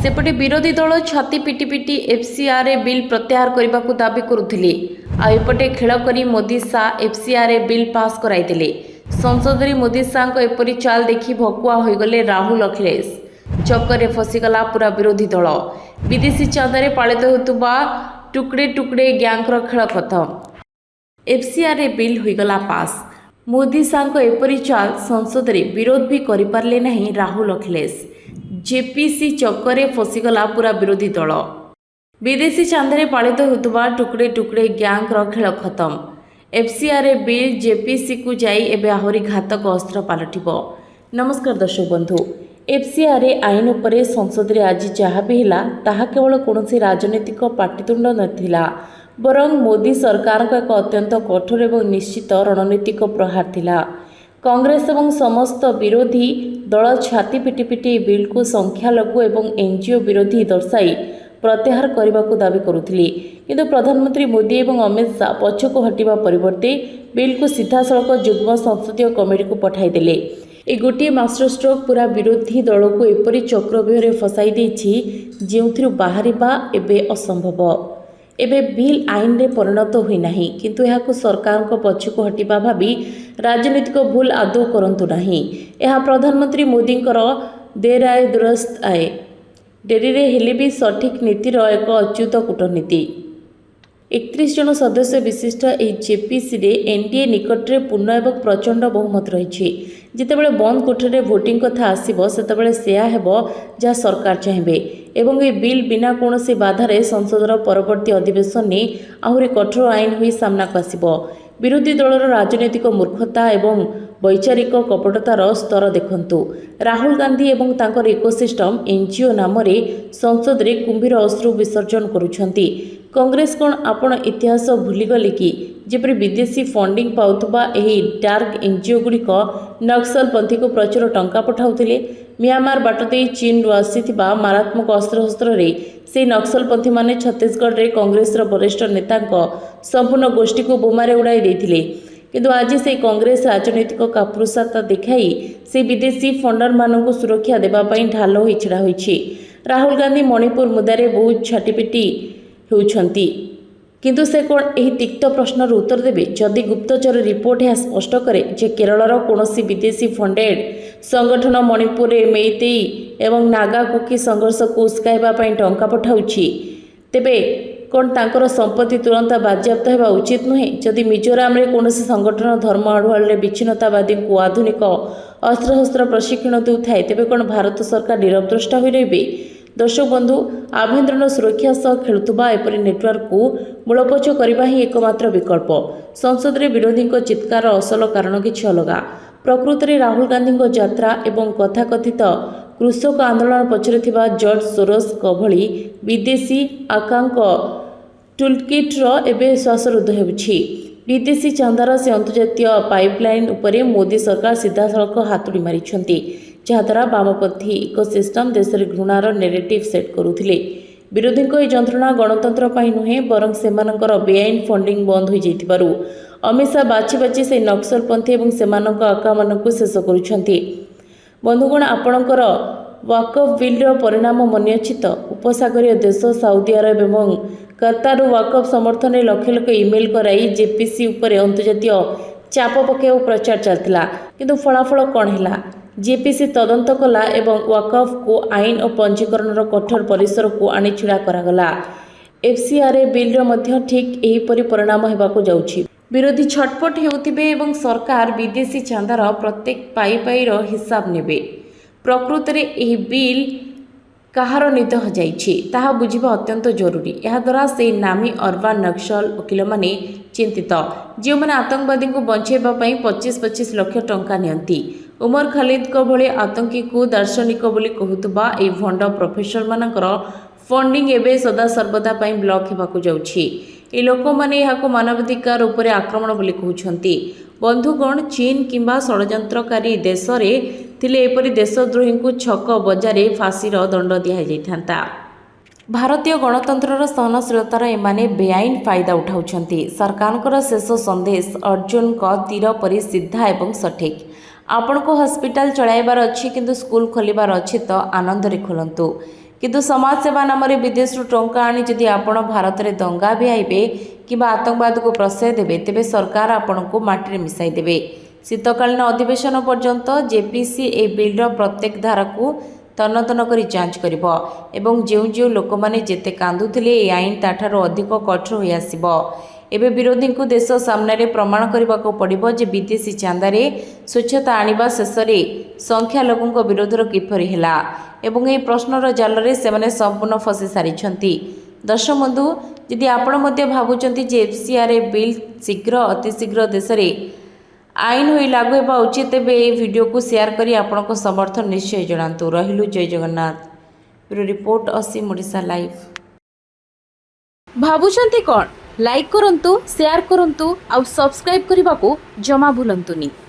सेपटे विरोधी दल छाती पिटी पिटी एफसीआर बिल प्रत्याहार करने को दाबी करुले आउपटे खेल कर Modi Shah FCR bill pass कराइले। संसद में मोदी शाह एपरी चाल देखि भकुआ होगले राहुल अखिलेश। चक्कर फसीगला पूरा विरोधी दल। विदेशी चांदारे पालित होता टुकड़े टुकड़े गैंगर खेल खत्म। एफसीआर बिल होगला पास। मोदी शाह एपरी चाल संसद में विरोध भी करें नहीं राहुल अखिलेश। जेपीसी चक्कर फसीगला पूरा विरोधी दल। विदेशी चांदारे पालित होता टुकड़े टुकड़े गैंगर खेल खत्म। एफसीआर बिल जेपीसी को जाई एबे आहरी घातक अस्त्र पलटिब। नमस्कार दर्शक बंधु, एफसीआर आईन उपरे संसद में आज जहाँ भी है ताहा केवल कौन राजनीतिक पाटितुंड नथिला, बरं मोदी सरकार का एक अत्यंत कठोर और निश्चित रणनीतिक प्रहार थिला। कांग्रेस और समस्त विरोधी दल छाती पिटी पिटी बिल को संख्यालघु और एनजीओ विरोधी दर्शाई प्रत्याहार करने को दाबी करुथिले, किंतु प्रधानमंत्री मोदी और अमित शाह पछकु हटिबा परिवर्ते बिल को सीधासलख युग्म संसदीय कमिटी को पठाईदेले। ए गोटे मास्टर स्ट्रोक पूरा विरोधी दल को एपरी चक्रव्यूह फसाई देछि जेउथिरु बाहरिबा एबे असंभव। एबे बिल आईन रे परिणत हुई नाही, किंतु एहाकु सरकार को पछकु हटिबा भाबी राजनीतिक भूल आदौ करंतु नाही। एहा प्रधानमंत्री मोदींकर देर आए दुरुस्त आए। डेरी रे हेले भी सठिक नीतिर एक अच्युत कूटनीति। 31 जन सदस्य विशिष्ट जेपीसी रे एनडीए निकट में पूर्ण एवं प्रचंड बहुमत रही। जितेबाला बंद कोठरी भोटिंग कथा आसब सेतेबाला सेया हेबो जहाँ सरकार चाहिए एवं ए बिल बिना कौन बाधार संसदर परवर्ती अधिवेशन में आहरी कठोर आईन हो सामना को आसब। विरोधी दलर राजनैतिक मूर्खता एवं वैचारिक कपटतार स्तर देखंतु। राहुल गांधी एवं तांकर इकोसिस्टम एनजीओ नाम रे संसद रे कुंभीर अश्रु विसर्जन करुछंती। कांग्रेस कौन आपण इतिहास भूलीगले कि जेपरि विदेशी फंडिंग पाउथबा एही डार्क एनजीओ गुड़िक नक्सलपंथी को प्रचुर टंका पठाउथिले। म्यांमार बाट दे चीन आसीथिबा मारात्मक अस्त्रशस्त्र रे से नक्सलपंथी माने छत्तीसगढ़ रे कांग्रेस वरिष्ठ नेतांक संपूर्ण गोष्ठी को बोमारे उड़ाई देथिले, किंतु आज से कांग्रेस राजनैतिक कापुरुषता देखाई से विदेशी फंडर मानक सुरक्षा देवाई ढाल हो छिड़ा होइछि। राहुल गांधी मणिपुर मुद्दे बहुत छाटीपिटी होउछंती, किंतु से कौन यही तिक्त प्रश्नर उत्तर देवे जदि गुप्तचर रिपोर्ट यह स्पष्ट करे जे केरलर कौनसी विदेशी फंडेड संगठन मणिपुर में मेइतेई एवं नागा कुकी संघर्ष को उस्काइबा पई टंका पठाउछि, तेबे कौन तांकर संपत्ति तुरंत बाज्याप्त होगा उचित नुहे। जदि मिजोराम रे कौन संगठन धर्म आढ़ुआल विच्छिन्नतावादी को आधुनिक अस्त्रशस्त्र प्रशिक्षण देउथाय तेबे कौन भारत सरकार नीरवद्रष्टा होई रहिबे। दर्शक बंधु, आभ्यंतरण सुरक्षा सह खेलुवा एपरी नेटवर्क को मूलपोछ करने ही एकमात्र विकल्प। संसद में विरोधी चित्कार असल कारण किछि अलगा। प्रकृत में राहुल गांधी यात्रा एवं कथाकथित कृषक आंदोलन पछरे थिबा जॉर्ज सोरोस भली विदेशी आकांक टूलकिट्र एबे श्वासरुद्ध हेउछि। विदेशी चांदार से अंतर्जातीय पाइपलाइन उपरे मोदी सरकार सीधासलख हातुड़ी मारिछंती, जहाद्वारा वामपंथी इकोसिस्टम देश में घृणार नेरेटिव सेट करुथिले। विरोधी यह जंत्रणा गणतंत्र पाई नुहे बरं सेमानंकर बेआईन फंडिंग बंद हो जाइथिबारु अमित शाह बाछि बाछि से नक्सलपंथी एवं सेमानंक आका मानकु शेष करुछंती। बंधुगण, आपणकर वाकफ बिल्र परिणाम मने अछि तो उपसागरीय देश साउदी अरब एवं कतार वाकफ समर्थन लक्ष लक्ष इमेल कराई जेपीसी उपरे अंतर्जातीय चाप पकाइबा प्रचार चलता, किंतु फलाफल कौन है? जेपीसी तदंत कला एवं वाकफ को आईन और पंजीकरण कठोर परिसर को आनी छिड़ा करागला। एफसीआर बिल मध्य ठीक एहीपरि परिणाम हेबाकु जाउछि। विरोधी छटपट हेउथिबे एवं सरकार विदेशी चांदार प्रत्येक पाई हिसाब नेबे। प्रकृत में यह बिल कहार निद हजाइछि ताहा बुझिबा अत्यंत जरूरी। यह द्वारा से नामी अर्बान नक्सल वकिल माने चिंतित, जो मैंने आतंकवादी को बचाइबा पई 25-25 लाख टंका नियंती। उमर खालिद को भले आतंकी को दार्शनिक बोली कहूतबा ए भंड प्रोफेसर मानकर फंडिंग एबे सदा सर्वदा पई ब्लॉक हेबाकु जाउछि। ए लोक माने एहाको मानवाधिकार उपरे आक्रमण बोली कहउछंती। बंधुगण, चीन किंबा षड्यंत्रकारी देश रे थिले एपरि देशद्रोही को छक बजारे फांसीर दंड दिया जाइथांता। भारतीय गणतंत्रर सहनशीलतार एमाने बेआईन फायदा उठाउछंती। सरकारଙ୍କର शेष संदेश अर्जुन का तीर परि सीधा एवं सठिक। आपण को हॉस्पिटल चलाइबार अच्छी किंतु स्कूल खोलिबार अच्छी तो आनंद रे खोलंतु, किंतु समाज सेवा नाम विदेश टंका आनी जदि आपण भारत में दंगा भिआइबे कि आतंकवाद को प्रश्रय देवे तेबे सरकार आपण को माटी मिसाई देवे। शीतकालीन अधिवेशन पर्यंत जेपीसी ए बिल्र प्रत्येक धारा को तन्न कर जांच करिबो एवं जो जो लोक माने जेते कांदुथिले ए आईन ताठारो अधिक कठोर होई आसीबो। एबे विरोधी को देश सामने प्रमाण करने को पड़िबो जे विदेशी चांदारे स्वच्छता आनिबा शेषरे संख्या लोकों विरोधर किपरि हेला एवं ए प्रश्नर जालरे सेमाने संपूर्ण फसी सारिछंती। दर्शक बंधु यदि आपण मध्य भावुचंती जे एफसीआर बिल शीघ्र अतिशीघ्र देश में आईन होई लागू हेबा उचित तेबे ए वीडियो को शेयर करी आपनको समर्थन निश्चय जणांतु। रहिलु जय जगन्नाथ। ब्यूरो रिपोर्ट असीम ओडिशा लाइव। भावुचंती कोन लाइक करंतु शेयर करंतु आ सब्सक्राइब करने को जमा भूलंतुनी।